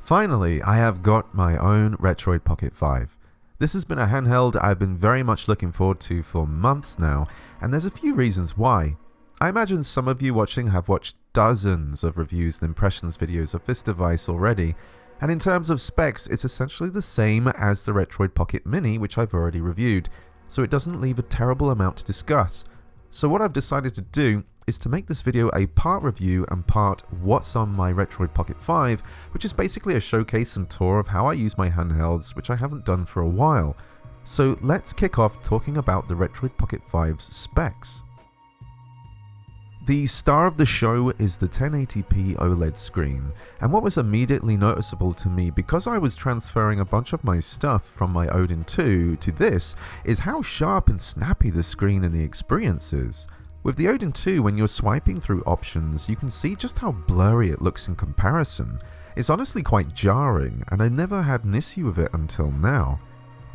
Finally, I have got my own Retroid Pocket 5. This has been a handheld I've been very much looking forward to for months now, and there's a few reasons why. I imagine some of you watching have watched dozens of reviews and impressions videos of this device already, and in terms of specs, it's essentially the same as the Retroid Pocket Mini, which I've already reviewed, so it doesn't leave a terrible amount to discuss. So what I've decided to do is to make this video a part review and part what's on my Retroid Pocket 5, which is basically a showcase and tour of how I use my handhelds, which I haven't done for a while. So let's kick off talking about the Retroid Pocket 5's specs. The star of the show is the 1080p OLED screen, and what was immediately noticeable to me because I was transferring a bunch of my stuff from my Odin 2 to this is how sharp and snappy the screen and the experience is. With the Odin 2, when you're swiping through options, you can see just how blurry it looks in comparison. It's honestly quite jarring, and I never had an issue with it until now.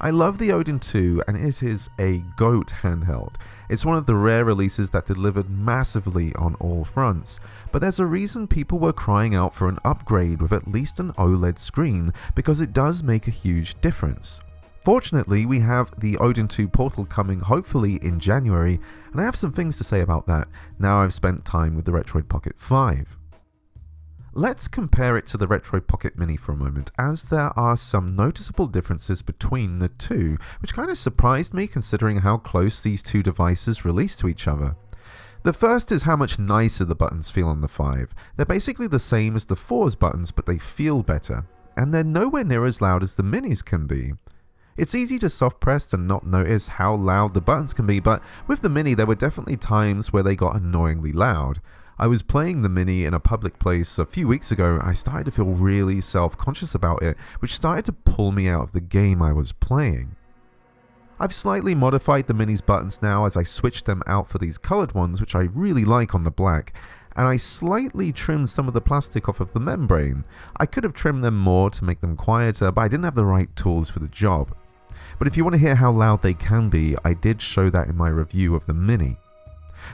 I love the Odin 2, and it is a GOAT handheld. It's one of the rare releases that delivered massively on all fronts, but there's a reason people were crying out for an upgrade with at least an OLED screen, because it does make a huge difference. Fortunately, we have the Odin 2 Portal coming hopefully in January, and I have some things to say about that now I've spent time with the Retroid Pocket 5. Let's compare it to the Retroid Pocket Mini for a moment, as there are some noticeable differences between the two, which kind of surprised me considering how close these two devices released to each other. The first is how much nicer the buttons feel on the 5. They're basically the same as the 4's buttons, but they feel better, and they're nowhere near as loud as the Mini's can be. It's easy to soft press and not notice how loud the buttons can be, but with the Mini there were definitely times where they got annoyingly loud. I was playing the Mini in a public place a few weeks ago and I started to feel really self-conscious about it, which started to pull me out of the game I was playing. I've slightly modified the Mini's buttons now as I switched them out for these coloured ones, which I really like on the black, and I slightly trimmed some of the plastic off of the membrane. I could have trimmed them more to make them quieter, but I didn't have the right tools for the job. But if you want to hear how loud they can be, I did show that in my review of the Mini.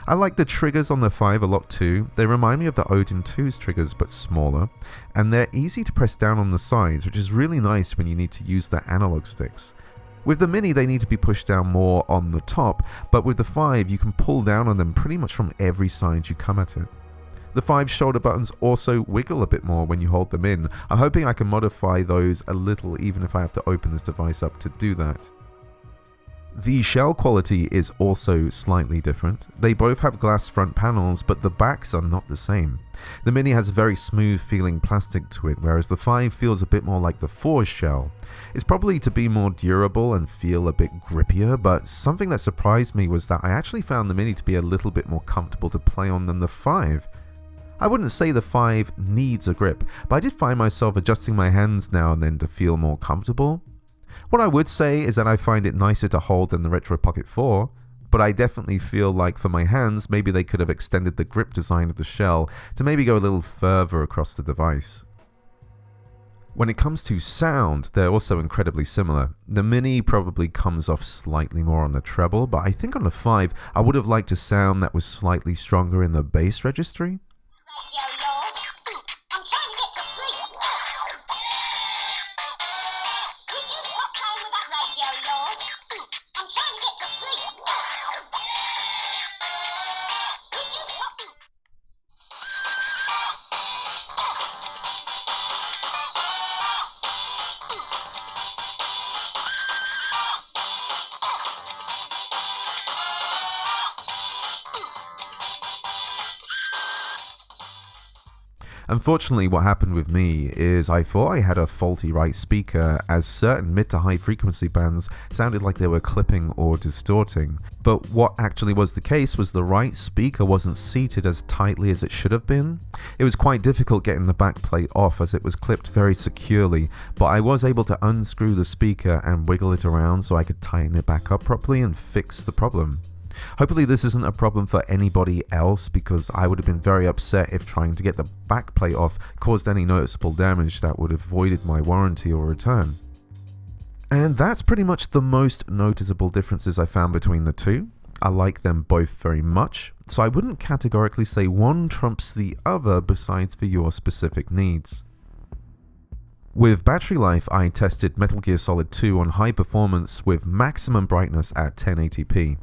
I like the triggers on the 5 a lot too. They remind me of the Odin 2's triggers but smaller, and they're easy to press down on the sides, which is really nice when you need to use the analog sticks. With the Mini they need to be pushed down more on the top, but with the 5 you can pull down on them pretty much from every side you come at it. The 5 shoulder buttons also wiggle a bit more when you hold them in. I'm hoping I can modify those a little even if I have to open this device up to do that. The shell quality is also slightly different. They both have glass front panels, but the backs are not the same. The Mini has a very smooth feeling plastic to it, whereas the 5 feels a bit more like the 4's shell. It's probably to be more durable and feel a bit grippier, but something that surprised me was that I actually found the Mini to be a little bit more comfortable to play on than the 5. I wouldn't say the 5 needs a grip, but I did find myself adjusting my hands now and then to feel more comfortable. What I would say is that I find it nicer to hold than the Retroid Pocket 4, but I definitely feel like for my hands maybe they could have extended the grip design of the shell to maybe go a little further across the device. When it comes to sound, they're also incredibly similar. The Mini probably comes off slightly more on the treble, but I think on the 5 I would have liked a sound that was slightly stronger in the bass registry. I'm trying to get to sleep. Could you stop playing with that radio, Lord? I'm trying to get to sleep. Could you stop? Unfortunately, what happened with me is I thought I had a faulty right speaker, as certain mid to high frequency bands sounded like they were clipping or distorting. But what actually was the case was the right speaker wasn't seated as tightly as it should have been. It was quite difficult getting the back plate off as it was clipped very securely, but I was able to unscrew the speaker and wiggle it around so I could tighten it back up properly and fix the problem. Hopefully this isn't a problem for anybody else, because I would have been very upset if trying to get the backplate off caused any noticeable damage that would have voided my warranty or return. And that's pretty much the most noticeable differences I found between the two. I like them both very much, so I wouldn't categorically say one trumps the other besides for your specific needs. With battery life, I tested Metal Gear Solid 2 on high performance with maximum brightness at 1080p.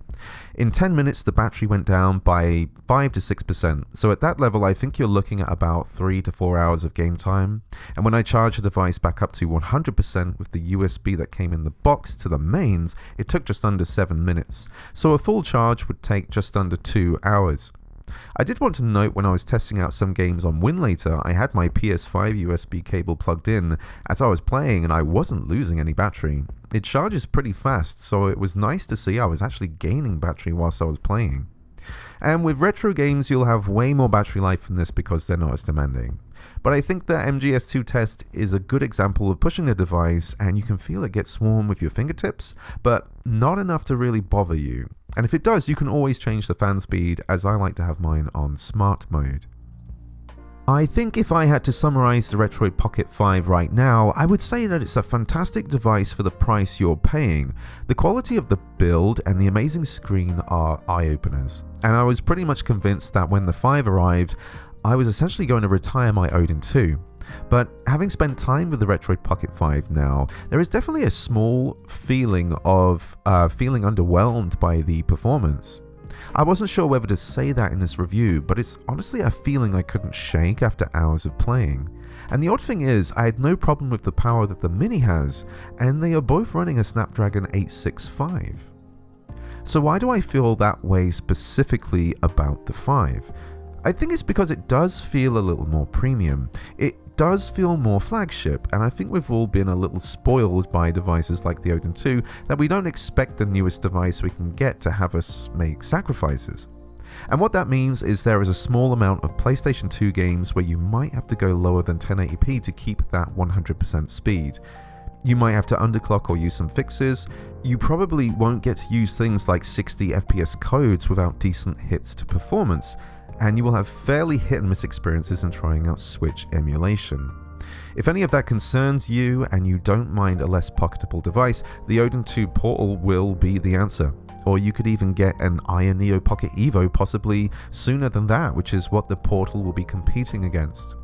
In 10 minutes, the battery went down by 5 to 6%, so at that level I think you're looking at about 3 to 4 hours of game time, and when I charged the device back up to 100% with the USB that came in the box to the mains, it took just under 7 minutes, so a full charge would take just under 2 hours. I did want to note when I was testing out some games on Winlator, I had my PS5 USB cable plugged in as I was playing and I wasn't losing any battery. It charges pretty fast, so it was nice to see I was actually gaining battery whilst I was playing. And with retro games, you'll have way more battery life from this because they're not as demanding. But I think the MGS2 test is a good example of pushing the device and you can feel it get warm with your fingertips, but not enough to really bother you. And if it does, you can always change the fan speed, as I like to have mine on smart mode. I think if I had to summarize the Retroid Pocket 5 right now, I would say that it's a fantastic device for the price you're paying. The quality of the build and the amazing screen are eye-openers, and I was pretty much convinced that when the 5 arrived, I was essentially going to retire my Odin 2. But having spent time with the Retroid Pocket 5 now, there is definitely a small feeling of feeling underwhelmed by the performance. I wasn't sure whether to say that in this review, but it's honestly a feeling I couldn't shake after hours of playing. And the odd thing is, I had no problem with the power that the Mini has, and they are both running a Snapdragon 865. So why do I feel that way specifically about the 5? I think it's because it does feel a little more premium. It does feel more flagship, and I think we've all been a little spoiled by devices like the Odin 2 that we don't expect the newest device we can get to have us make sacrifices. And what that means is there is a small amount of PlayStation 2 games where you might have to go lower than 1080p to keep that 100% speed. You might have to underclock or use some fixes. You probably won't get to use things like 60 FPS codes without decent hits to performance, and you will have fairly hit and miss experiences in trying out Switch emulation. If any of that concerns you and you don't mind a less pocketable device, the Odin 2 Portal will be the answer. Or you could even get an Iron Neo Pocket Evo possibly sooner than that, which is what the Portal will be competing against.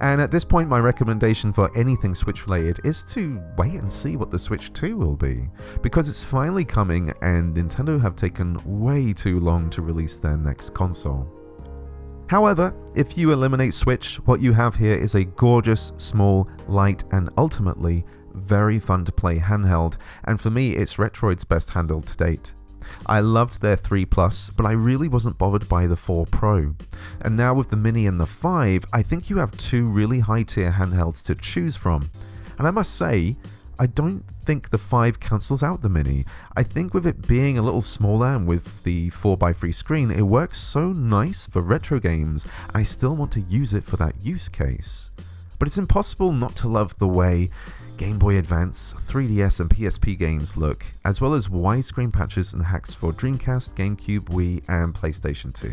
And at this point, my recommendation for anything Switch related is to wait and see what the Switch 2 will be, because it's finally coming and Nintendo have taken way too long to release their next console. However, if you eliminate Switch, what you have here is a gorgeous, small, light, and ultimately very fun to play handheld, and for me it's Retroid's best handheld to date. I loved their 3 Plus, but I really wasn't bothered by the 4 Pro. And now with the Mini and the 5, I think you have two really high tier handhelds to choose from. And I must say, I don't think the 5 cancels out the Mini. I think with it being a little smaller and with the 4x3 screen, it works so nice for retro games, and I still want to use it for that use case. But it's impossible not to love the way Game Boy Advance, 3DS and PSP games look, as well as widescreen patches and hacks for Dreamcast, GameCube, Wii and PlayStation 2.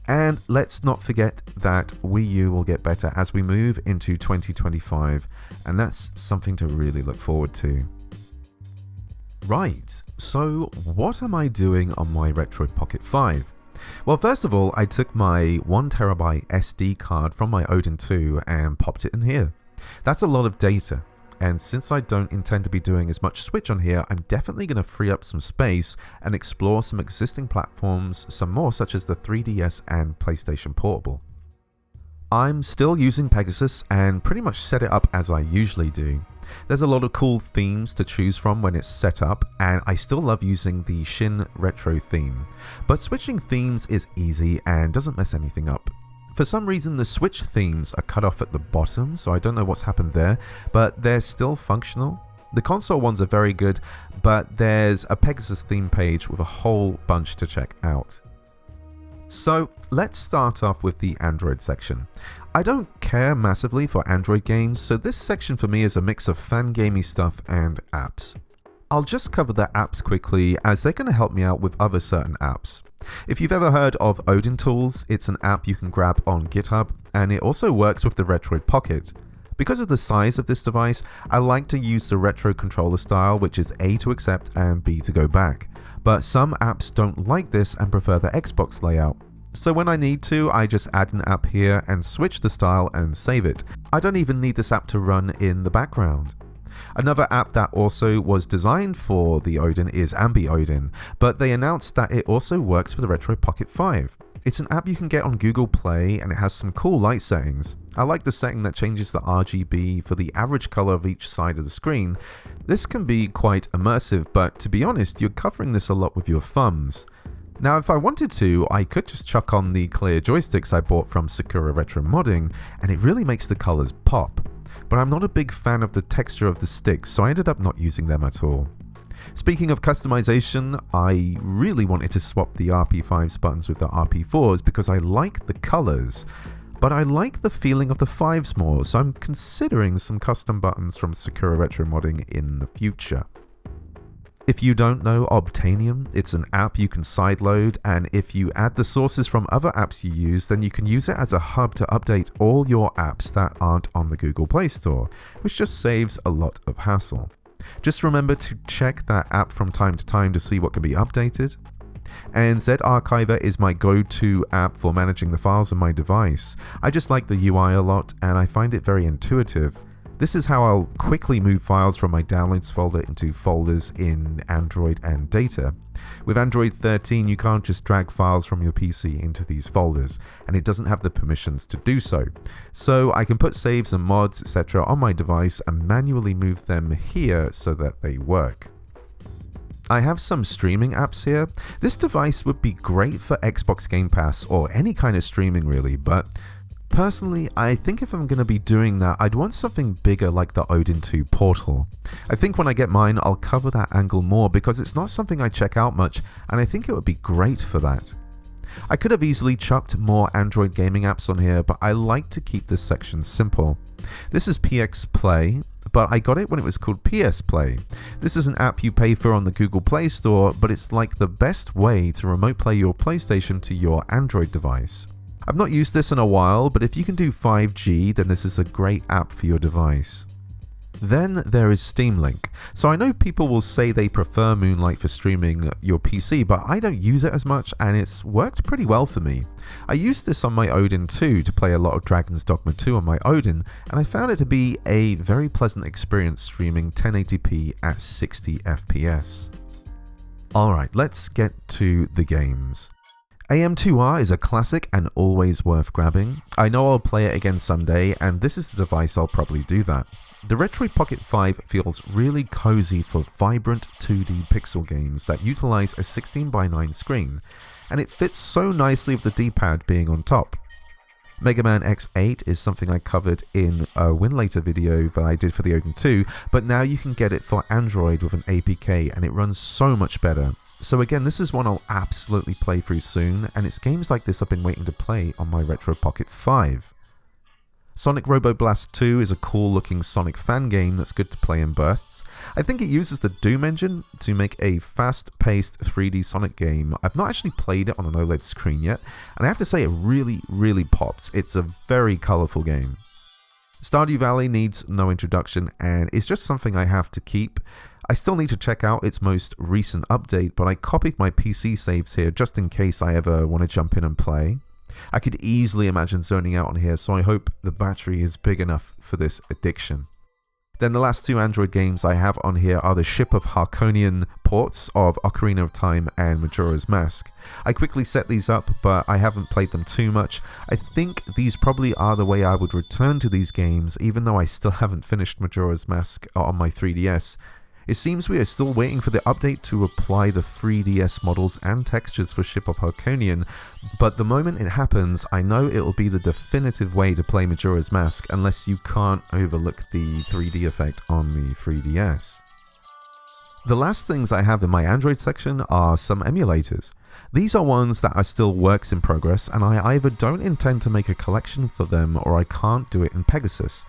And let's not forget that Wii U will get better as we move into 2025, and that's something to really look forward to. Right, so what am I doing on my Retroid Pocket 5? Well, first of all, I took my 1TB SD card from my Odin 2 and popped it in here. That's a lot of data, and since I don't intend to be doing as much Switch on here, I'm definitely going to free up some space and explore some existing platforms, some more such as the 3DS and PlayStation Portable. I'm still using Pegasus and pretty much set it up as I usually do. There's a lot of cool themes to choose from when it's set up, and I still love using the Shin Retro theme. But switching themes is easy and doesn't mess anything up. For some reason the Switch themes are cut off at the bottom, so I don't know what's happened there, but they're still functional. The console ones are very good, but there's a Pegasus theme page with a whole bunch to check out. So let's start off with the Android section. I don't care massively for Android games, so this section for me is a mix of fan-gamey stuff and apps. I'll just cover the apps quickly as they're going to help me out with other certain apps. If you've ever heard of OdinTools, it's an app you can grab on GitHub, and it also works with the Retroid Pocket. Because of the size of this device, I like to use the retro controller style, which is A to accept and B to go back. But some apps don't like this and prefer the Xbox layout. So when I need to, I just add an app here and switch the style and save it. I don't even need this app to run in the background. Another app that also was designed for the Odin is AmbiOdin, but they announced that it also works for the Retroid Pocket 5. It's an app you can get on Google Play and it has some cool light settings. I like the setting that changes the RGB for the average color of each side of the screen. This can be quite immersive, but to be honest, you're covering this a lot with your thumbs. Now if I wanted to, I could just chuck on the clear joysticks I bought from Sakura Retro Modding, and it really makes the colors pop. But I'm not a big fan of the texture of the sticks, so I ended up not using them at all. Speaking of customization, I really wanted to swap the RP5's buttons with the RP4's because I like the colors, but I like the feeling of the 5's more, so I'm considering some custom buttons from Sakura Retro Modding in the future. If you don't know Obtainium, it's an app you can sideload, and if you add the sources from other apps you use, then you can use it as a hub to update all your apps that aren't on the Google Play Store, which just saves a lot of hassle. Just remember to check that app from time to time to see what can be updated. And ZArchiver is my go-to app for managing the files on my device. I just like the UI a lot, and I find it very intuitive. This is how I'll quickly move files from my downloads folder into folders in Android and Data. With Android 13, you can't just drag files from your PC into these folders, and it doesn't have the permissions to do so. So I can put saves and mods, etc. on my device and manually move them here so that they work. I have some streaming apps here. This device would be great for Xbox GamePass or any kind of streaming really, but personally, I think if I'm going to be doing that, I'd want something bigger like the Odin 2 portal. I think when I get mine, I'll cover that angle more because it's not something I check out much, and I think it would be great for that. I could have easily chucked more Android gaming apps on here, but I like to keep this section simple. This is PXPlay, but I got it when it was called PSPlay. This is an app you pay for on the Google Play Store, but it's like the best way to remote play your PlayStation to your Android device. I've not used this in a while, but if you can do 5G, then this is a great app for your device. Then there is Steam Link. So I know people will say they prefer Moonlight for streaming your PC, but I don't use it as much and it's worked pretty well for me. I used this on my Odin 2 to play a lot of Dragon's Dogma 2 on my Odin, and I found it to be a very pleasant experience streaming 1080p at 60 FPS. Alright, let's get to the games. AM2R is a classic and always worth grabbing. I know I'll play it again someday, and this is the device I'll probably do that. The Retroid Pocket 5 feels really cozy for vibrant 2D pixel games that utilize a 16:9 screen, and it fits so nicely with the D-pad being on top. Mega Man X8 is something I covered in a Winlator video that I did for the Odin 2, but now you can get it for Android with an APK and it runs so much better. So again, this is one I'll absolutely play through soon, and it's games like this I've been waiting to play on my Retroid Pocket 5. Sonic Robo Blast 2 is a cool looking Sonic fan game that's good to play in bursts. I think it uses the Doom engine to make a fast-paced 3D Sonic game. I've not actually played it on an OLED screen yet, and I have to say it really pops. It's a very colourful game. Stardew Valley needs no introduction, and it's just something I have to keep. I still need to check out its most recent update, but I copied my PC saves here just in case I ever want to jump in and play. I could easily imagine zoning out on here, so I hope the battery is big enough for this addiction. Then the last two Android games I have on here are the Ship of Harkonian ports of Ocarina of Time and Majora's Mask. I quickly set these up, but I haven't played them too much. I think these probably are the way I would return to these games, even though I still haven't finished Majora's Mask on my 3DS. It seems we are still waiting for the update to apply the 3DS models and textures for Ship of Harkonian, but the moment it happens, I know it'll be the definitive way to play Majora's Mask unless you can't overlook the 3D effect on the 3DS. The last things I have in my Android section are some emulators. These are ones that are still works in progress, and I either don't intend to make a collection for them or I can't do it in Pegasus.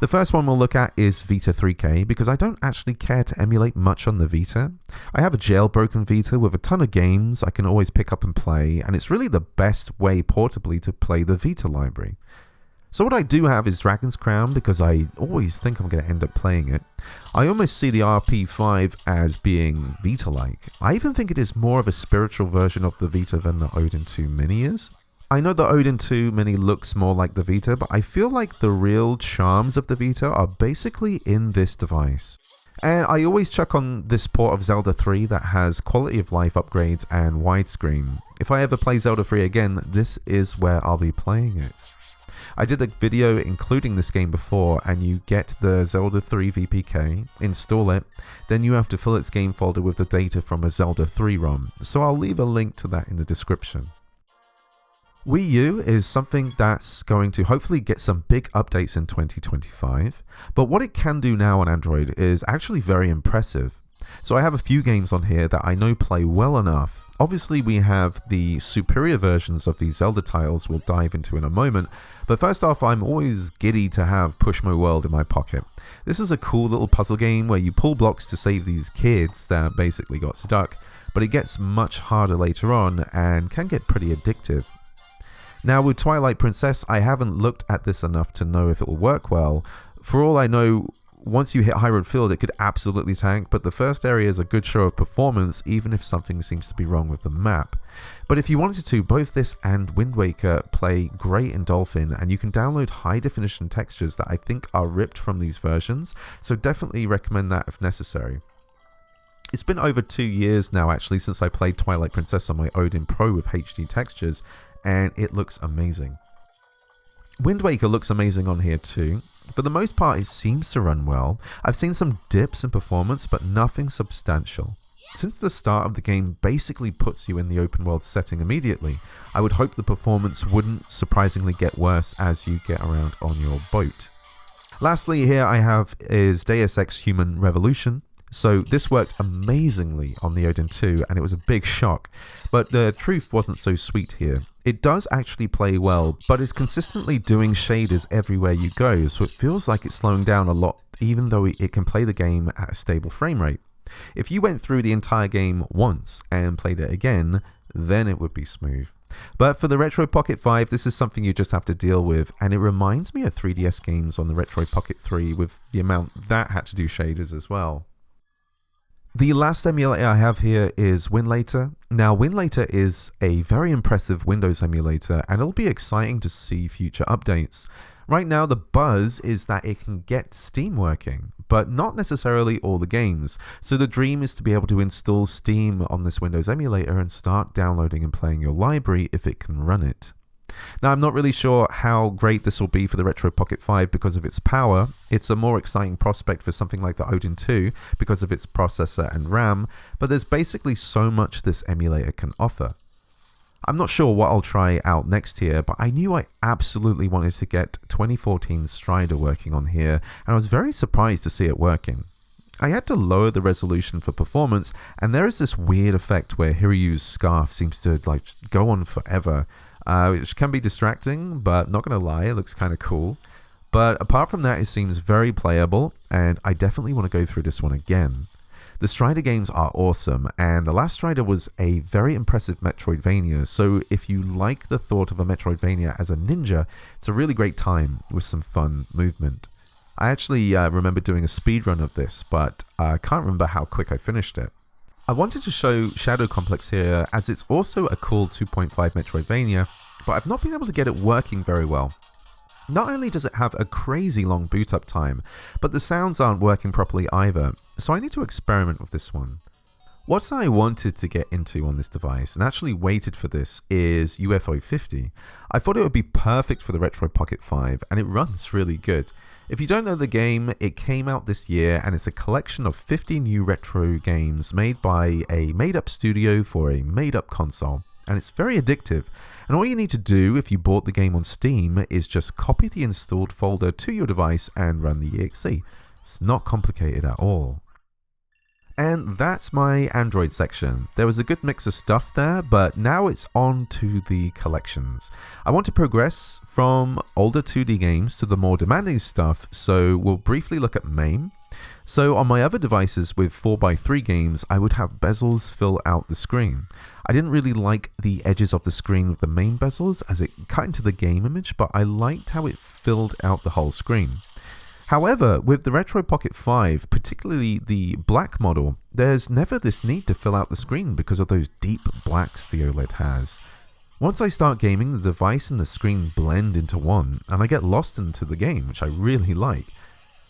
The first one we'll look at is Vita 3K, because I don't actually care to emulate much on the Vita. I have a jailbroken Vita with a ton of games I can always pick up and play, and it's really the best way portably to play the Vita library. So what I do have is Dragon's Crown because I always think I'm going to end up playing it. I almost see the RP5 as being Vita-like. I even think it is more of a spiritual version of the Vita than the Odin 2 Mini is. I know the Odin 2 Mini looks more like the Vita, but I feel like the real charms of the Vita are basically in this device. And I always check on this port of Zelda 3 that has quality of life upgrades and widescreen. If I ever play Zelda 3 again, this is where I'll be playing it. I did a video including this game before, and you get the Zelda 3 VPK, install it, then you have to fill its game folder with the data from a Zelda 3 ROM, so I'll leave a link to that in the description. Wii U is something that's going to hopefully get some big updates in 2025, but what it can do now on Android is actually very impressive. So I have a few games on here that I know play well enough. Obviously we have the superior versions of these Zelda titles we'll dive into in a moment, but first off, I'm always giddy to have Pushmo World in my pocket. This is a cool little puzzle game where you pull blocks to save these kids that basically got stuck, but it gets much harder later on and can get pretty addictive. Now with Twilight Princess, I haven't looked at this enough to know if it will work well. For all I know, once you hit High Road Field, it could absolutely tank, but the first area is a good show of performance, even if something seems to be wrong with the map. But if you wanted to, both this and Wind Waker play great in Dolphin, and you can download high-definition textures that I think are ripped from these versions, so definitely recommend that if necessary. It's been over 2 years now actually since I played Twilight Princess on my Odin Pro with HD textures, and it looks amazing. Wind Waker looks amazing on here too. For the most part, it seems to run well. I've seen some dips in performance, but nothing substantial. Since the start of the game basically puts you in the open world setting immediately, I would hope the performance wouldn't surprisingly get worse as you get around on your boat. Lastly, here I have is Deus Ex Human Revolution. So this worked amazingly on the Odin 2 and it was a big shock, but the truth wasn't so sweet here. It does actually play well, but is consistently doing shaders everywhere you go, so it feels like it's slowing down a lot even though it can play the game at a stable frame rate. If you went through the entire game once and played it again, then it would be smooth. But for the Retroid Pocket 5, this is something you just have to deal with, and it reminds me of 3DS games on the Retroid Pocket 3 with the amount that had to do shaders as well. The last emulator I have here is Winlator. Now Winlator is a very impressive Windows emulator and it'll be exciting to see future updates. Right now the buzz is that it can get Steam working, but not necessarily all the games. So the dream is to be able to install Steam on this Windows emulator and start downloading and playing your library if it can run it. Now I'm not really sure how great this will be for the Retroid Pocket 5 because of its power. It's a more exciting prospect for something like the Odin 2 because of its processor and RAM, but there's basically so much this emulator can offer. I'm not sure what I'll try out next here, but I knew I absolutely wanted to get 2014 Strider working on here, and I was very surprised to see it working. I had to lower the resolution for performance, and there is this weird effect where Hiryu's scarf seems to go on forever. Which can be distracting, but not gonna lie, it looks kind of cool. But apart from that, it seems very playable, and I definitely want to go through this one again. The Strider games are awesome, and the last Strider was a very impressive Metroidvania, so if you like the thought of a Metroidvania as a ninja, it's a really great time with some fun movement. I actually remember doing a speedrun of this, but I can't remember how quick I finished it. I wanted to show Shadow Complex here as it's also a cool 2.5 Metroidvania, but I've not been able to get it working very well. Not only does it have a crazy long boot up time, but the sounds aren't working properly either, so I need to experiment with this one. What I wanted to get into on this device, and actually waited for this, is UFO 50. I thought it would be perfect for the Retroid Pocket 5, and it runs really good. If you don't know the game, it came out this year, and it's a collection of 50 new retro games made by a made-up studio for a made-up console. And it's very addictive, and all you need to do if you bought the game on Steam is just copy the installed folder to your device and run the exe. It's not complicated at all. And that's my Android section. There was a good mix of stuff there, but now it's on to the collections. I want to progress from older 2D games to the more demanding stuff, so we'll briefly look at MAME, So on my other devices with 4x3 games, I would have bezels fill out the screen. I didn't really like the edges of the screen with the main bezels as it cut into the game image, but I liked how it filled out the whole screen. However, with the Retroid Pocket 5, particularly the black model, there's never this need to fill out the screen because of those deep blacks the OLED has. Once I start gaming, the device and the screen blend into one, and I get lost into the game, which I really like.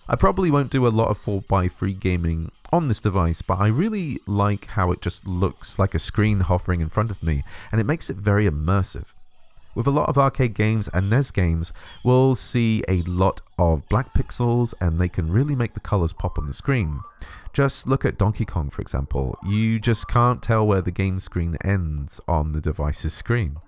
I probably won't do a lot of 4x3 gaming on this device, but I really like how it just looks like a screen hovering in front of me, and it makes it very immersive. With a lot of arcade games and NES games, we'll see a lot of black pixels, and they can really make the colors pop on the screen. Just look at Donkey Kong, for example. You just can't tell where the game screen ends on the device's screen.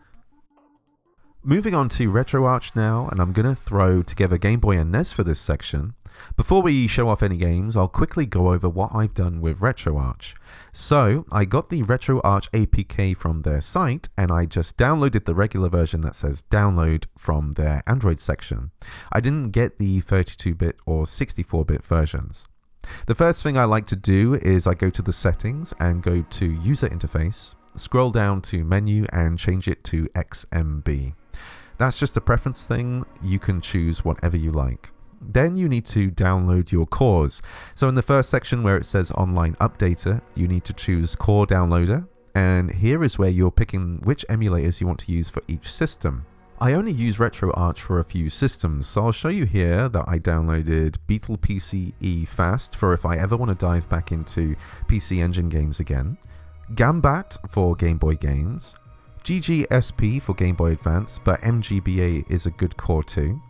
Moving on to RetroArch now, and I'm going to throw together Game Boy and NES for this section. Before we show off any games, I'll quickly go over what I've done with RetroArch. So, I got the RetroArch APK from their site, and I just downloaded the regular version that says download from their Android section. I didn't get the 32-bit or 64-bit versions. The first thing I like to do is I go to the settings and go to user interface, scroll down to menu and change it to XMB. That's just a preference thing, you can choose whatever you like. Then you need to download your cores. So in the first section where it says online updater, you need to choose core downloader, and here is where you're picking which emulators you want to use for each system. I only use RetroArch for a few systems, so I'll show you here that I downloaded Beetle PCE Fast for if I ever want to dive back into PC Engine games again, Gambat for Game Boy games, GGSP for Game Boy Advance, but MGBA is a good core too,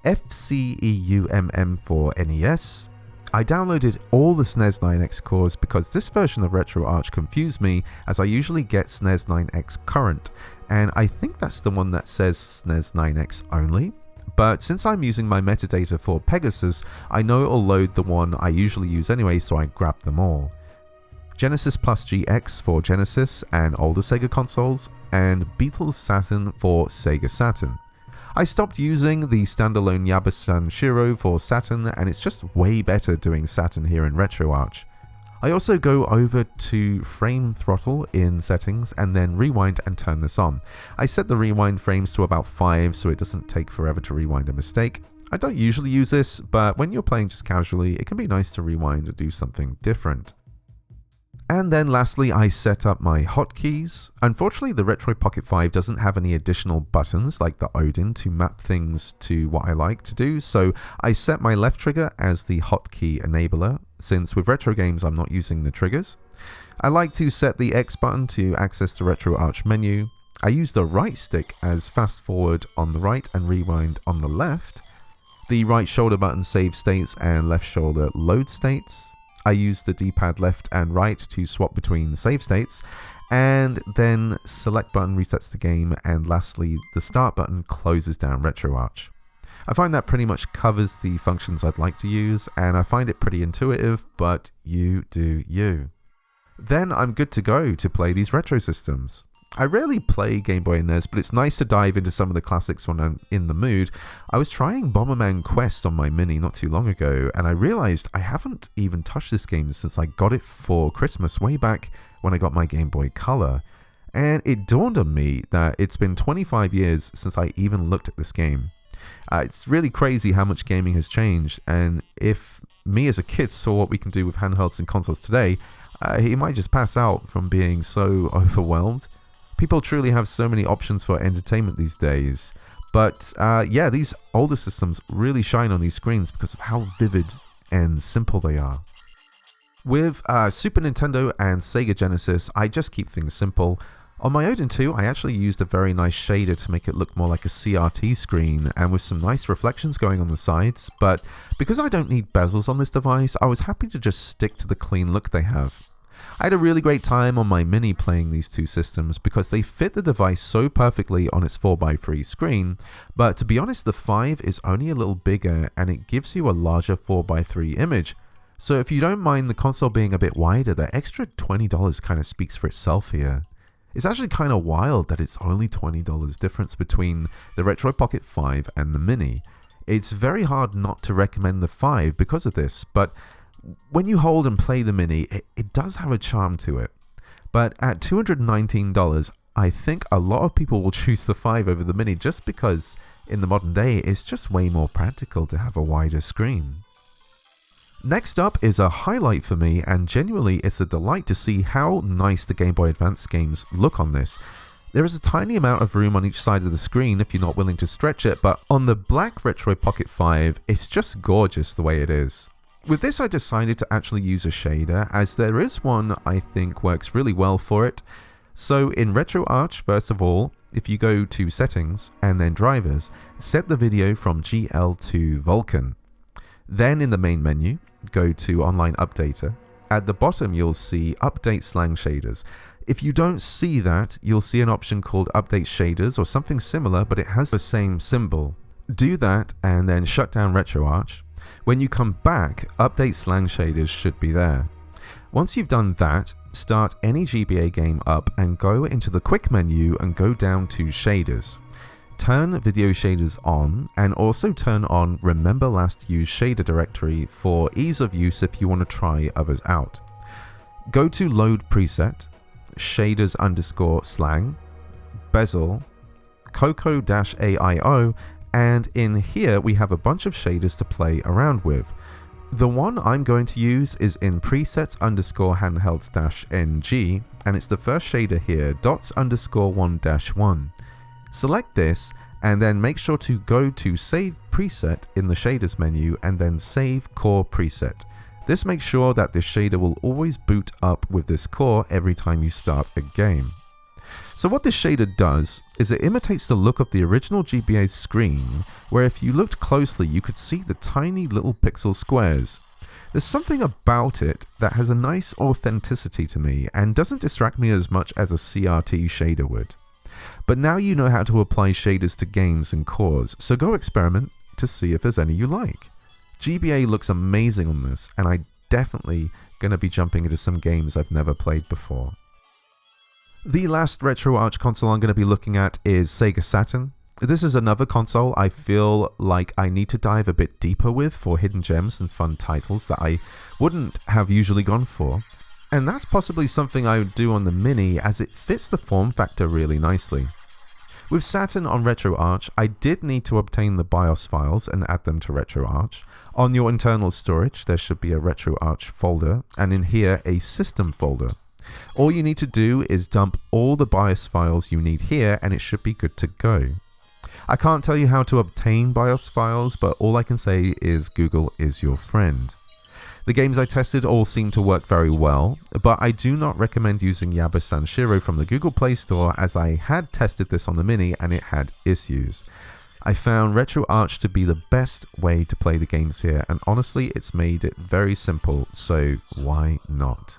FCEUMM for NES. I downloaded all the SNES 9X cores because this version of RetroArch confused me, as I usually get SNES 9X Current, and I think that's the one that says SNES 9X only. But since I'm using my metadata for Pegasus, I know it'll load the one I usually use anyway, so I grabbed them all. Genesis Plus GX for Genesis and older Sega consoles, and Beetle Saturn for Sega Saturn. I stopped using the standalone Yabasan Shiro for Saturn, and it's just way better doing Saturn here in RetroArch. I also go over to frame throttle in settings and then rewind and turn this on. I set the rewind frames to about 5 so it doesn't take forever to rewind a mistake. I don't usually use this, but when you're playing just casually, it can be nice to rewind and do something different. And then lastly, I set up my hotkeys. Unfortunately, the Retroid Pocket 5 doesn't have any additional buttons like the Odin to map things to what I like to do, so I set my left trigger as the hotkey enabler, since with retro games I'm not using the triggers. I like to set the X button to access the RetroArch menu. I use the right stick as fast forward on the right and rewind on the left. The right shoulder button saves states and left shoulder load states. I use the D-pad left and right to swap between save states, and then select button resets the game, and lastly the start button closes down RetroArch. I find that pretty much covers the functions I'd like to use, and I find it pretty intuitive, but you do you. Then I'm good to go to play these retro systems. I rarely play Game Boy and NES, but it's nice to dive into some of the classics when I'm in the mood. I was trying Bomberman Quest on my Mini not too long ago, and I realized I haven't even touched this game since I got it for Christmas way back when I got my Game Boy Color. And it dawned on me that it's been 25 years since I even looked at this game. It's really crazy how much gaming has changed, and if me as a kid saw what we can do with handhelds and consoles today, he might just pass out from being so overwhelmed. People truly have so many options for entertainment these days. But yeah, these older systems really shine on these screens because of how vivid and simple they are. With Super Nintendo and Sega Genesis, I just keep things simple. On my Odin 2, I actually used a very nice shader to make it look more like a CRT screen, and with some nice reflections going on the sides, but because I don't need bezels on this device, I was happy to just stick to the clean look they have. I had a really great time on my Mini playing these two systems because they fit the device so perfectly on its 4x3 screen, but to be honest, the 5 is only a little bigger and it gives you a larger 4x3 image. So if you don't mind the console being a bit wider, the extra $20 kind of speaks for itself here. It's actually kind of wild that it's only $20 difference between the Retroid Pocket 5 and the Mini. It's very hard not to recommend the 5 because of this, but When you hold and play the Mini, it does have a charm to it. But at $219, I think a lot of people will choose the 5 over the Mini just because in the modern day it's just way more practical to have a wider screen. Next up is a highlight for me, and genuinely it's a delight to see how nice the Game Boy Advance games look on this. There is a tiny amount of room on each side of the screen if you're not willing to stretch it, but on the black Retroid Pocket 5, it's just gorgeous the way it is. With this I decided to actually use a shader, as there is one I think works really well for it. So in RetroArch, first of all, if you go to Settings and then Drivers, set the video from GL to Vulkan. Then in the main menu, go to Online Updater. At the bottom you'll see Update Slang Shaders. If you don't see that, you'll see an option called Update Shaders or something similar, but it has the same symbol. Do that and then shut down RetroArch. When you come back, Update Slang Shaders should be there. Once you've done that, start any GBA game up and go into the quick menu and go down to Shaders. Turn Video Shaders on and also turn on Remember Last Used Shader Directory for ease of use if you want to try others out. Go to Load Preset, Shaders_Slang, Bezel, Coco-AIO, and in here we have a bunch of shaders to play around with. The one I'm going to use is in presets_handhelds-ng, and it's the first shader here, dots_1-1. Select this and then make sure to go to Save Preset in the Shaders menu and then Save Core Preset. This makes sure that this shader will always boot up with this core every time you start a game. So what this shader does is it imitates the look of the original GBA screen, where if you looked closely you could see the tiny little pixel squares. There's something about it that has a nice authenticity to me and doesn't distract me as much as a CRT shader would. But now you know how to apply shaders to games and cores, so go experiment to see if there's any you like. GBA looks amazing on this, and I'm definitely going to be jumping into some games I've never played before. The last RetroArch console I'm going to be looking at is Sega Saturn. This is another console I feel like I need to dive a bit deeper with for hidden gems and fun titles that I wouldn't have usually gone for. And that's possibly something I would do on the Mini, as it fits the form factor really nicely. With Saturn on RetroArch, I did need to obtain the BIOS files and add them to RetroArch. On your internal storage, there should be a RetroArch folder, and in here a system folder. All you need to do is dump all the BIOS files you need here and it should be good to go. I can't tell you how to obtain BIOS files, but all I can say is Google is your friend. The games I tested all seem to work very well, but I do not recommend using Yaba Sanshiro from the Google Play Store, as I had tested this on the Mini and it had issues. I found RetroArch to be the best way to play the games here, and honestly it's made it very simple, so why not?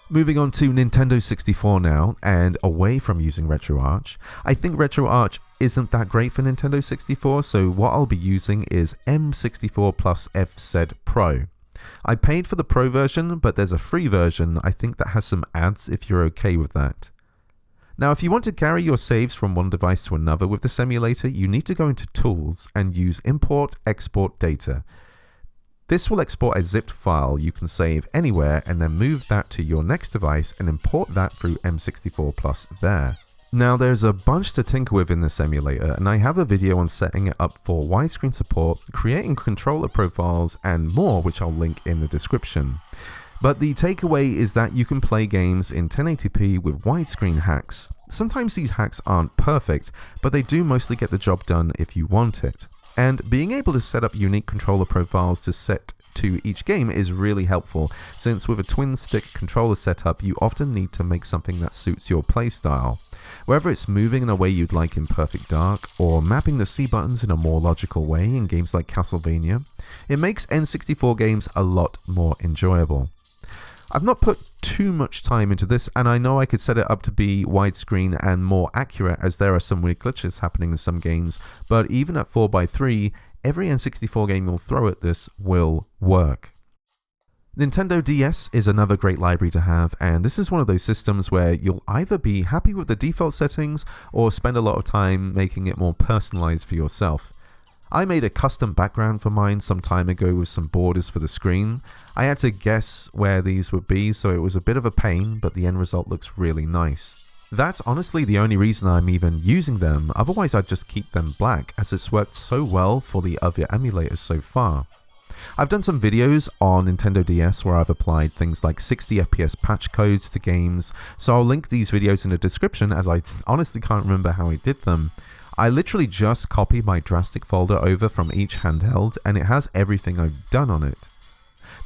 Moving on to Nintendo 64 now, and away from using RetroArch. I think RetroArch isn't that great for Nintendo 64, so what I'll be using is M64Plus FZ Pro. I paid for the Pro version, but there's a free version I think that has some ads if you're okay with that. Now if you want to carry your saves from one device to another with this emulator, you need to go into Tools and use Import Export Data. This will export a zipped file you can save anywhere and then move that to your next device and import that through M64Plus there. Now there's a bunch to tinker with in this emulator, and I have a video on setting it up for widescreen support, creating controller profiles and more, which I'll link in the description. But the takeaway is that you can play games in 1080p with widescreen hacks. Sometimes these hacks aren't perfect, but they do mostly get the job done if you want it. And being able to set up unique controller profiles to set to each game is really helpful, since with a twin stick controller setup you often need to make something that suits your playstyle. Whether it's moving in a way you'd like in Perfect Dark, or mapping the C buttons in a more logical way in games like Castlevania, it makes N64 games a lot more enjoyable. I've not put too much time into this, and I know I could set it up to be widescreen and more accurate, as there are some weird glitches happening in some games, but even at 4:3, every N64 game you'll throw at this will work. Nintendo DS is another great library to have, and this is one of those systems where you'll either be happy with the default settings or spend a lot of time making it more personalized for yourself. I made a custom background for mine some time ago with some borders for the screen. I had to guess where these would be, so it was a bit of a pain, but the end result looks really nice. That's honestly the only reason I'm even using them, otherwise I'd just keep them black, as it's worked so well for the other emulators so far. I've done some videos on Nintendo DS where I've applied things like 60 FPS patch codes to games, so I'll link these videos in the description, as I honestly can't remember how I did them. I literally just copied my DraStic folder over from each handheld, and it has everything I've done on it.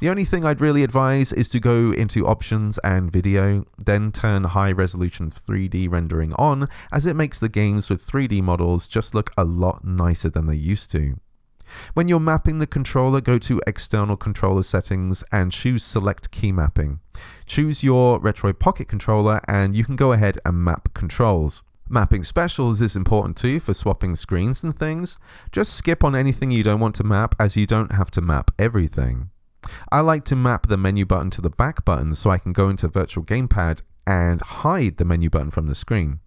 The only thing I'd really advise is to go into options and video, then turn high resolution 3D rendering on, as it makes the games with 3D models just look a lot nicer than they used to. When you're mapping the controller, go to external controller settings and choose select key mapping. Choose your Retroid Pocket controller and you can go ahead and map controls. Mapping specials is important too for swapping screens and things. Just skip on anything you don't want to map, as you don't have to map everything. I like to map the menu button to the back button so I can go into Virtual Gamepad and hide the menu button from the screen.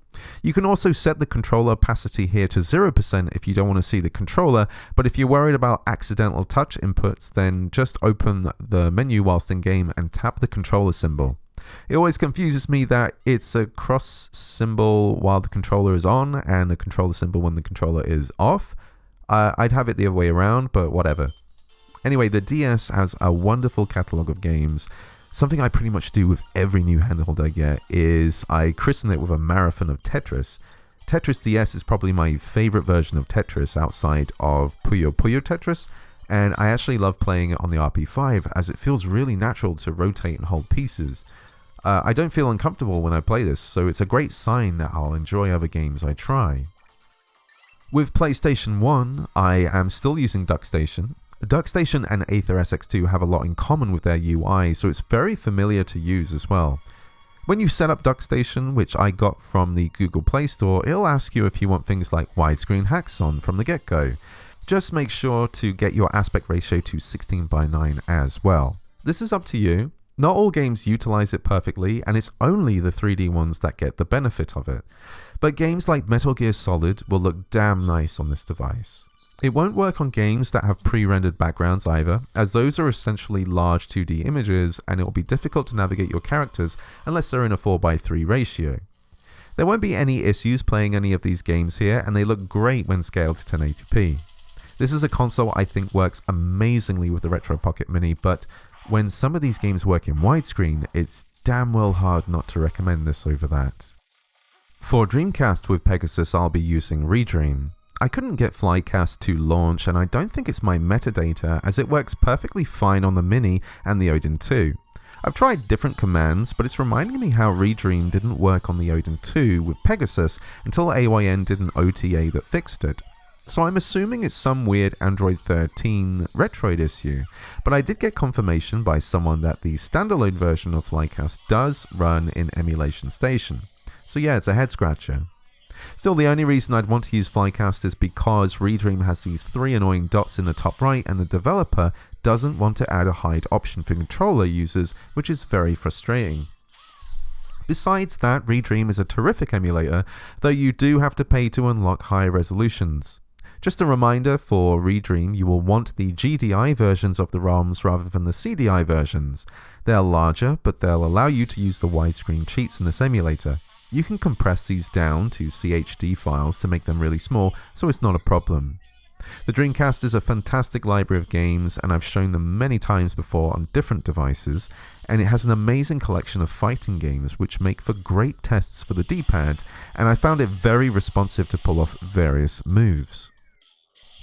You can also set the controller opacity here to 0% if you don't want to see the controller, but if you're worried about accidental touch inputs, then just open the menu whilst in game and tap the controller symbol. It always confuses me that it's a cross symbol while the controller is on and a controller symbol when the controller is off. I'd have it the other way around, but whatever. Anyway, the DS has a wonderful catalogue of games. Something I pretty much do with every new handheld I get is I christen it with a marathon of Tetris. Tetris DS is probably my favourite version of Tetris outside of Puyo Puyo Tetris, and I actually love playing it on the RP5 as it feels really natural to rotate and hold pieces. I don't feel uncomfortable when I play this, so it's a great sign that I'll enjoy other games I try. With PlayStation 1, I am still using Duckstation. Duckstation and Aether SX2 have a lot in common with their UI, so it's very familiar to use as well. When you set up Duckstation, which I got from the Google Play Store, it'll ask you if you want things like widescreen hacks on from the get-go. Just make sure to get your aspect ratio to 16:9 as well. This is up to you. Not all games utilize it perfectly, and it's only the 3D ones that get the benefit of it. But games like Metal Gear Solid will look damn nice on this device. It won't work on games that have pre-rendered backgrounds either, as those are essentially large 2D images and it will be difficult to navigate your characters unless they're in a 4:3 ratio. There won't be any issues playing any of these games here, and they look great when scaled to 1080p. This is a console I think works amazingly with the Retroid Pocket Mini, but when some of these games work in widescreen, it's damn well hard not to recommend this over that. For Dreamcast with Pegasus, I'll be using Redream. I couldn't get Flycast to launch, and I don't think it's my metadata, as it works perfectly fine on the Mini and the Odin 2. I've tried different commands, but it's reminding me how Redream didn't work on the Odin 2 with Pegasus until AYN did an OTA that fixed it. So I'm assuming it's some weird Android 13 Retroid issue, but I did get confirmation by someone that the standalone version of Flycast does run in Emulation Station. So yeah, it's a head scratcher. Still, the only reason I'd want to use Flycast is because Redream has these 3 annoying dots in the top right, and the developer doesn't want to add a hide option for controller users, which is very frustrating. Besides that, Redream is a terrific emulator, though you do have to pay to unlock high resolutions. Just a reminder, for Redream you will want the GDI versions of the ROMs rather than the CDI versions. They're larger, but they'll allow you to use the widescreen cheats in this emulator. You can compress these down to CHD files to make them really small, so it's not a problem. The Dreamcast is a fantastic library of games, and I've shown them many times before on different devices, and it has an amazing collection of fighting games which make for great tests for the D-pad, and I found it very responsive to pull off various moves.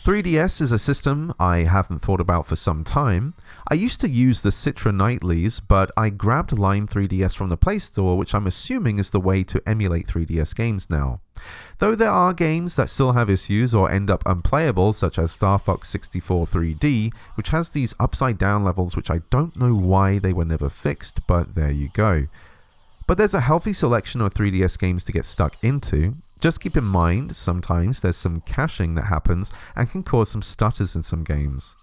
3DS is a system I haven't thought about for some time. I used to use the Citra Nightlies, but I grabbed Lime 3DS from the Play Store, which I'm assuming is the way to emulate 3DS games now. Though there are games that still have issues or end up unplayable, such as Star Fox 64 3D, which has these upside down levels which I don't know why they were never fixed, but there you go. But there's a healthy selection of 3DS games to get stuck into. Just keep in mind, sometimes there's some caching that happens and can cause some stutters in some games.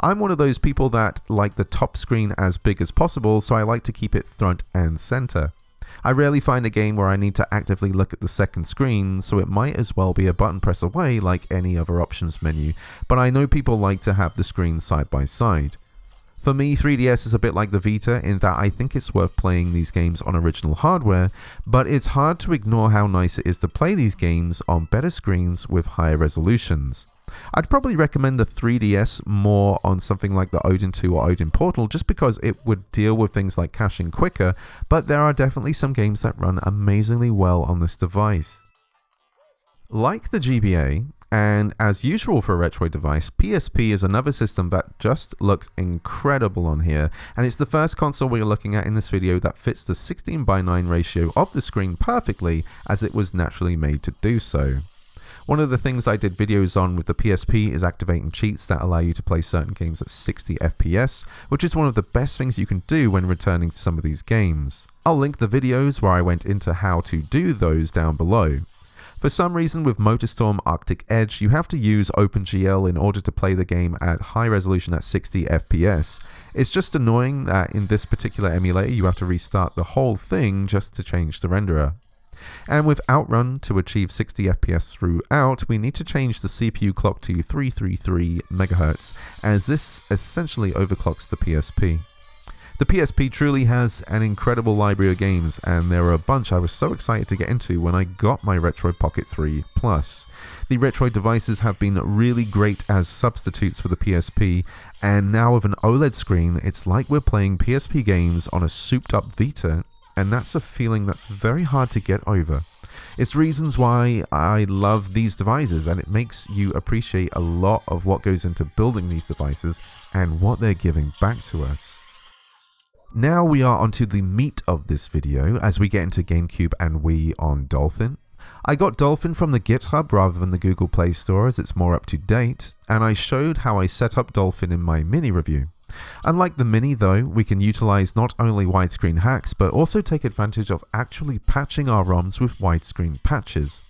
I'm one of those people that like the top screen as big as possible, so I like to keep it front and center. I rarely find a game where I need to actively look at the second screen, so it might as well be a button press away like any other options menu, but I know people like to have the screens side by side. For me, 3DS is a bit like the Vita in that I think it's worth playing these games on original hardware, but it's hard to ignore how nice it is to play these games on better screens with higher resolutions. I'd probably recommend the 3DS more on something like the Odin 2 or Odin Portal just because it would deal with things like caching quicker, but there are definitely some games that run amazingly well on this device. Like the GBA, and as usual for a Retroid device, PSP is another system that just looks incredible on here, and it's the first console we're looking at in this video that fits the 16:9 ratio of the screen perfectly, as it was naturally made to do so. One of the things I did videos on with the PSP is activating cheats that allow you to play certain games at 60 FPS, which is one of the best things you can do when returning to some of these games. I'll link the videos where I went into how to do those down below. For some reason with MotorStorm Arctic Edge, you have to use OpenGL in order to play the game at high resolution at 60 FPS. It's just annoying that in this particular emulator you have to restart the whole thing just to change the renderer. And with Outrun, to achieve 60 FPS throughout, we need to change the CPU clock to 333 MHz, as this essentially overclocks the PSP. The PSP truly has an incredible library of games, and there are a bunch I was so excited to get into when I got my Retroid Pocket 3 Plus. The Retroid devices have been really great as substitutes for the PSP, and now with an OLED screen, it's like we're playing PSP games on a souped up Vita, and that's a feeling that's very hard to get over. It's reasons why I love these devices, and it makes you appreciate a lot of what goes into building these devices and what they're giving back to us. Now we are onto the meat of this video as we get into GameCube and Wii on Dolphin. I got Dolphin from the GitHub rather than the Google Play Store as it's more up to date, and I showed how I set up Dolphin in my mini review. Unlike the Mini though, we can utilize not only widescreen hacks but also take advantage of actually patching our ROMs with widescreen patches.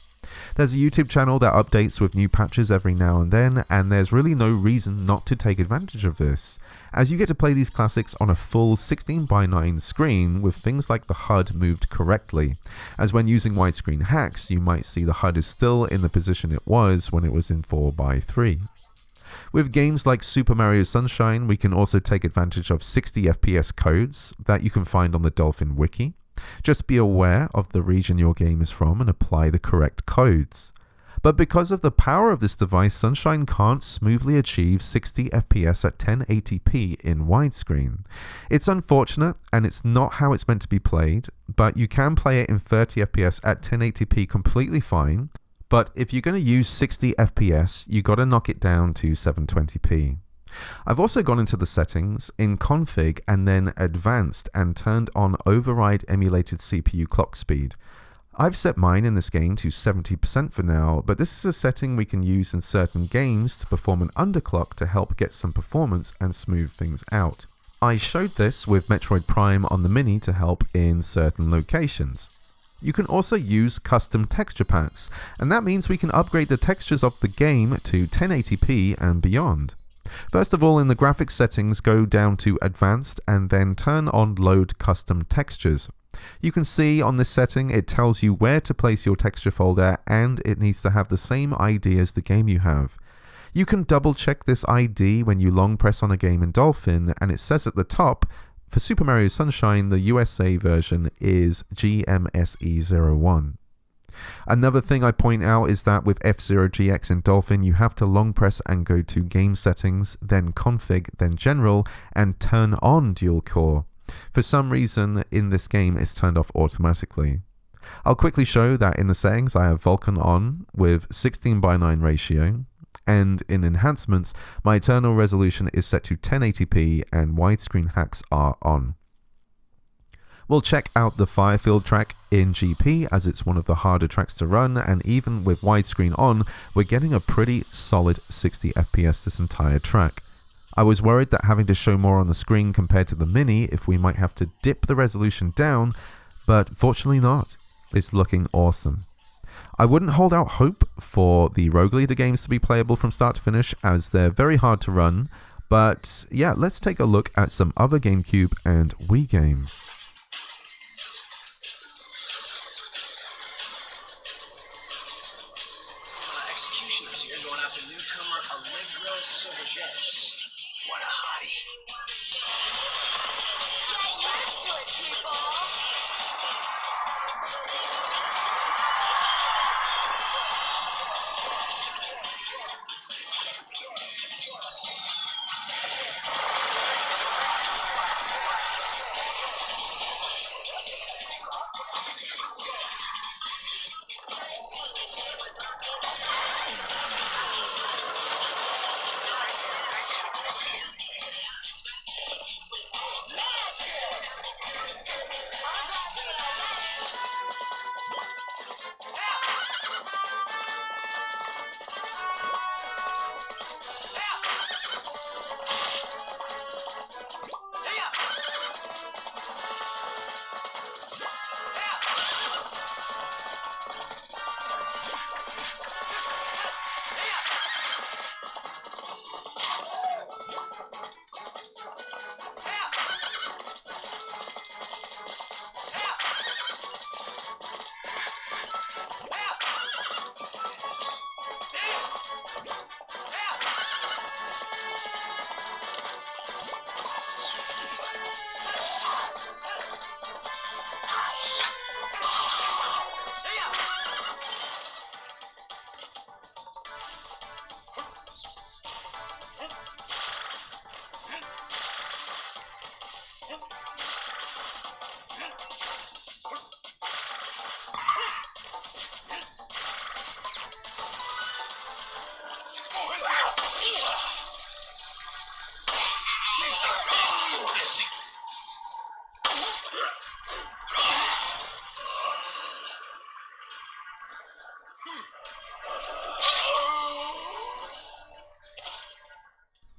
There's a YouTube channel that updates with new patches every now and then, and there's really no reason not to take advantage of this, as you get to play these classics on a full 16:9 screen with things like the HUD moved correctly, as when using widescreen hacks you might see the HUD is still in the position it was when it was in 4:3. With games like Super Mario Sunshine, we can also take advantage of 60 FPS codes that you can find on the Dolphin Wiki. Just be aware of the region your game is from and apply the correct codes. But because of the power of this device, Sunshine can't smoothly achieve 60 FPS at 1080p in widescreen. It's unfortunate, and it's not how it's meant to be played, but you can play it in 30 FPS at 1080p completely fine. But if you're going to use 60 FPS, you got to knock it down to 720p. I've also gone into the settings, in config and then advanced, and turned on override emulated CPU clock speed. I've set mine in this game to 70% for now, but this is a setting we can use in certain games to perform an underclock to help get some performance and smooth things out. I showed this with Metroid Prime on the Mini to help in certain locations. You can also use custom texture packs, and that means we can upgrade the textures of the game to 1080p and beyond. First of all, in the graphics settings, go down to advanced and then turn on load custom textures. You can see on this setting it tells you where to place your texture folder, and it needs to have the same ID as the game you have. You can double check this ID when you long press on a game in Dolphin, and it says at the top, for Super Mario Sunshine, the USA version is GMSE01. Another thing I point out is that with F-Zero GX in Dolphin, you have to long press and go to Game Settings, then Config, then General, and turn on Dual Core. For some reason, in this game, it's turned off automatically. I'll quickly show that in the settings, I have Vulkan on with 16:9 ratio, and in enhancements, my internal resolution is set to 1080p and widescreen hacks are on. We'll check out the Firefield track in GP as it's one of the harder tracks to run, and even with widescreen on, we're getting a pretty solid 60 FPS this entire track. I was worried that having to show more on the screen compared to the Mini if we might have to dip the resolution down, but fortunately not. It's looking awesome. I wouldn't hold out hope for the Rogue Leader games to be playable from start to finish as they're very hard to run, but yeah, let's take a look at some other GameCube and Wii games. Allegro Silverjet. What a hottie. Get used to it, people.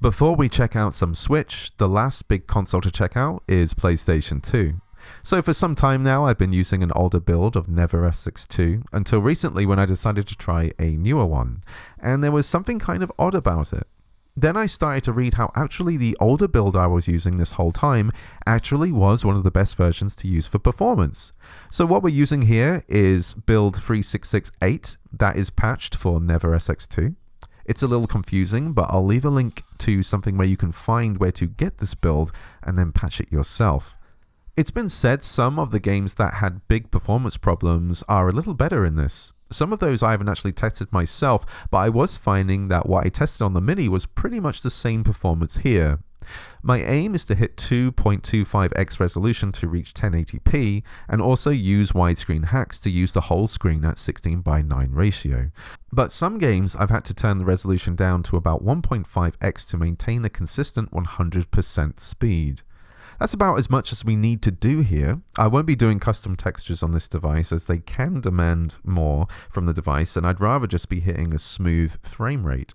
Before we check out some Switch, the last big console to check out is PlayStation 2. So for some time now I've been using an older build of NeverSX2 until recently when I decided to try a newer one, and there was something kind of odd about it. Then I started to read how actually the older build I was using this whole time actually was one of the best versions to use for performance. So what we're using here is build 3668 that is patched for NeverSX2. It's a little confusing, but I'll leave a link to something where you can find where to get this build and then patch it yourself. It's been said some of the games that had big performance problems are a little better in this. Some of those I haven't actually tested myself, but I was finding that what I tested on the Mini was pretty much the same performance here. My aim is to hit 2.25x resolution to reach 1080p and also use widescreen hacks to use the whole screen at 16:9 ratio. But some games I've had to turn the resolution down to about 1.5x to maintain a consistent 100% speed. That's about as much as we need to do here. I won't be doing custom textures on this device as they can demand more from the device, and I'd rather just be hitting a smooth frame rate.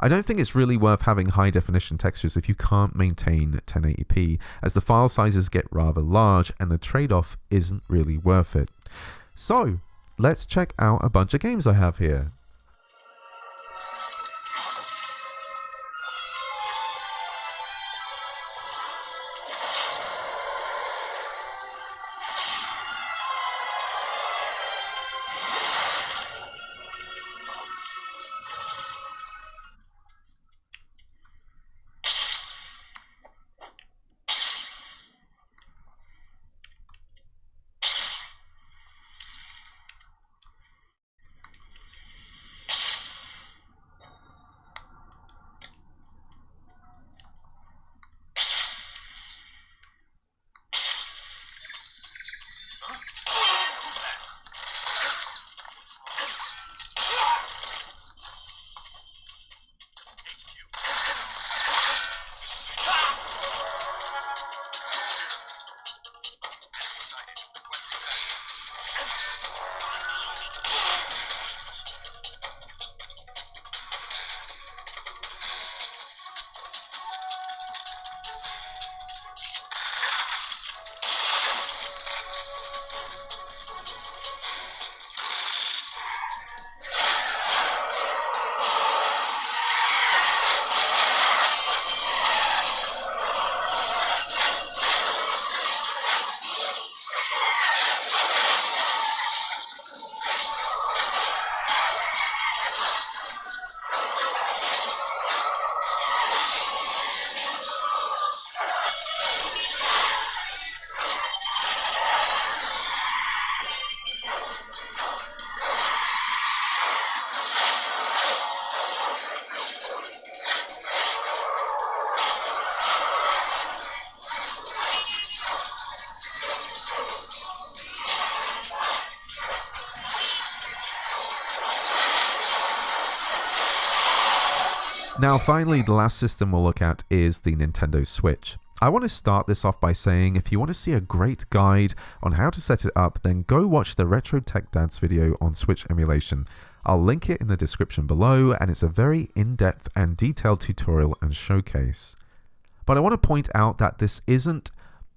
I don't think it's really worth having high definition textures if you can't maintain 1080p, as the file sizes get rather large and the trade-off isn't really worth it. So, let's check out a bunch of games I have here. Now finally, the last system we'll look at is the Nintendo Switch. I want to start this off by saying if you want to see a great guide on how to set it up, then go watch the Retro Tech Dads video on Switch emulation. I'll link it in the description below, and it's a very in-depth and detailed tutorial and showcase. But I want to point out that this isn't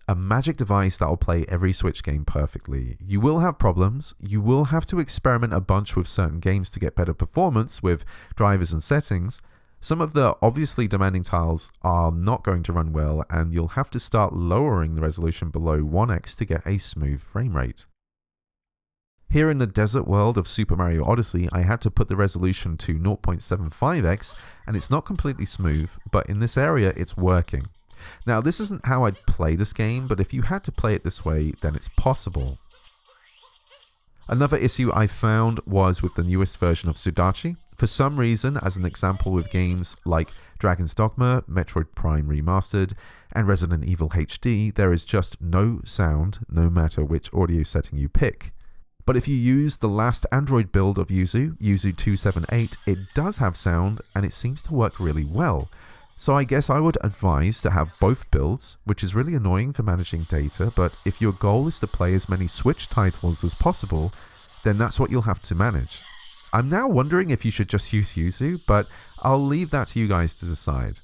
a magic device that will play every Switch game perfectly. You will have problems, you will have to experiment a bunch with certain games to get better performance with drivers and settings. Some of the obviously demanding tiles are not going to run well, and you'll have to start lowering the resolution below 1x to get a smooth frame rate. Here in the desert world of Super Mario Odyssey, I had to put the resolution to 0.75x, and it's not completely smooth, but in this area it's working. Now this isn't how I'd play this game, but if you had to play it this way, then it's possible. Another issue I found was with the newest version of Sudachi. For some reason, as an example with games like Dragon's Dogma, Metroid Prime Remastered, and Resident Evil HD, there is just no sound no matter which audio setting you pick. But if you use the last Android build of Yuzu, Yuzu 278, it does have sound and it seems to work really well. So I guess I would advise to have both builds, which is really annoying for managing data, but if your goal is to play as many Switch titles as possible, then that's what you'll have to manage. I'm now wondering if you should just use Yuzu, but I'll leave that to you guys to decide.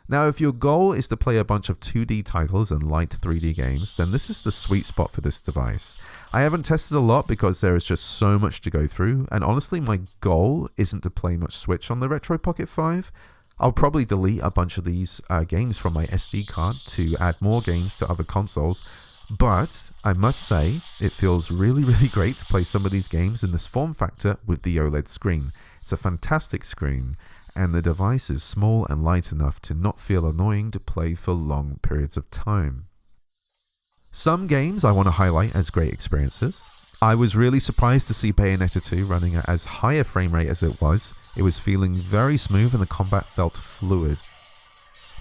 Now if your goal is to play a bunch of 2D titles and light 3D games, then this is the sweet spot for this device. I haven't tested a lot because there is just so much to go through, and honestly my goal isn't to play much Switch on the Retroid Pocket 5. I'll probably delete a bunch of these games from my SD card to add more games to other consoles, but I must say it feels really great to play some of these games in this form factor with the OLED screen. It's a fantastic screen, and the device is small and light enough to not feel annoying to play for long periods of time. Some games I want to highlight as great experiences. I was really surprised to see Bayonetta 2 running at as high a frame rate as it was. It was feeling very smooth and the combat felt fluid.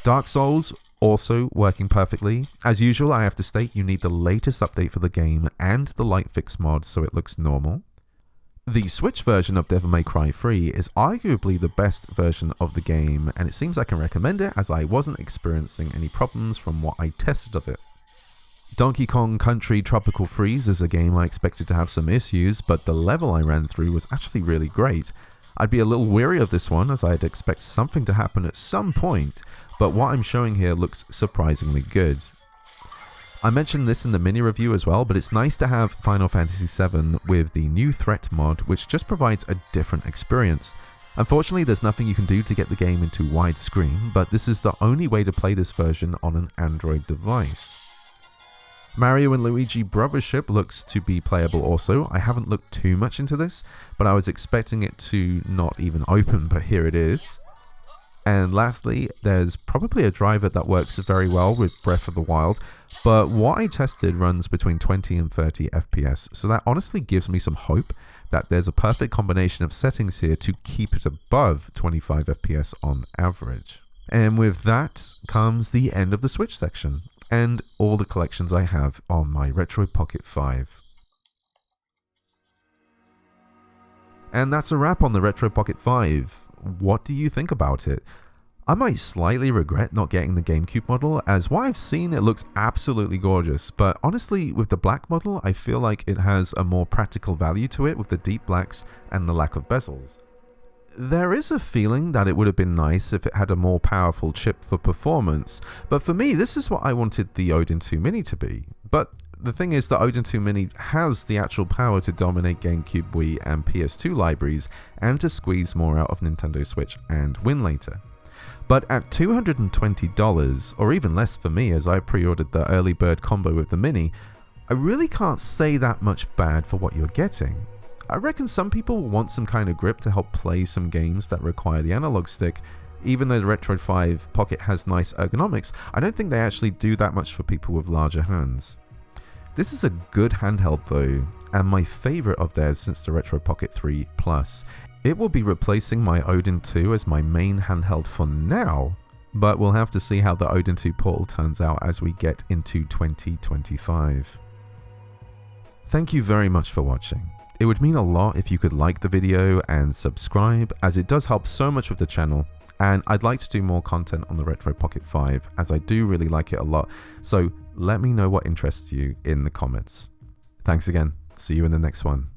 Dark Souls also working perfectly. As usual, I have to state you need the latest update for the game and the light fix mod so it looks normal. The Switch version of Devil May Cry 3 is arguably the best version of the game, and it seems I can recommend it as I wasn't experiencing any problems from what I tested of it. Donkey Kong Country Tropical Freeze is a game I expected to have some issues, but the level I ran through was actually really great. I'd be a little weary of this one as I'd expect something to happen at some point, but what I'm showing here looks surprisingly good. I mentioned this in the mini review as well, but it's nice to have Final Fantasy VII with the new Threat mod, which just provides a different experience. Unfortunately, there's nothing you can do to get the game into widescreen, but this is the only way to play this version on an Android device. Mario and Luigi Brothership looks to be playable also. I haven't looked too much into this, but I was expecting it to not even open, but here it is. And lastly, there's probably a driver that works very well with Breath of the Wild, but what I tested runs between 20 and 30 FPS, so that honestly gives me some hope that there's a perfect combination of settings here to keep it above 25 FPS on average. And with that comes the end of the Switch section, and all the collections I have on my Retroid Pocket 5. And that's a wrap on the Retroid Pocket 5. What do you think about it? I might slightly regret not getting the GameCube model, as what I've seen it looks absolutely gorgeous, but honestly with the black model I feel like it has a more practical value to it with the deep blacks and the lack of bezels. There is a feeling that it would have been nice if it had a more powerful chip for performance, but for me this is what I wanted the Odin 2 Mini to be. But the thing is that Odin 2 Mini has the actual power to dominate GameCube, Wii and PS2 libraries and to squeeze more out of Nintendo Switch and Winlator. But at $220, or even less for me as I pre-ordered the early bird combo with the Mini, I really can't say that much bad for what you're getting. I reckon some people will want some kind of grip to help play some games that require the analog stick. Even though the Retroid 5 Pocket has nice ergonomics, I don't think they actually do that much for people with larger hands. This is a good handheld though, and my favourite of theirs since the Retroid Pocket 3 Plus. It will be replacing my Odin 2 as my main handheld for now, but we'll have to see how the Odin 2 Portal turns out as we get into 2025. Thank you very much for watching. It would mean a lot if you could like the video and subscribe, as it does help so much with the channel, And I'd like to do more content on the Retroid Pocket 5 as I do really like it a lot. So let me know what interests you in the comments. Thanks again. See you in the next one.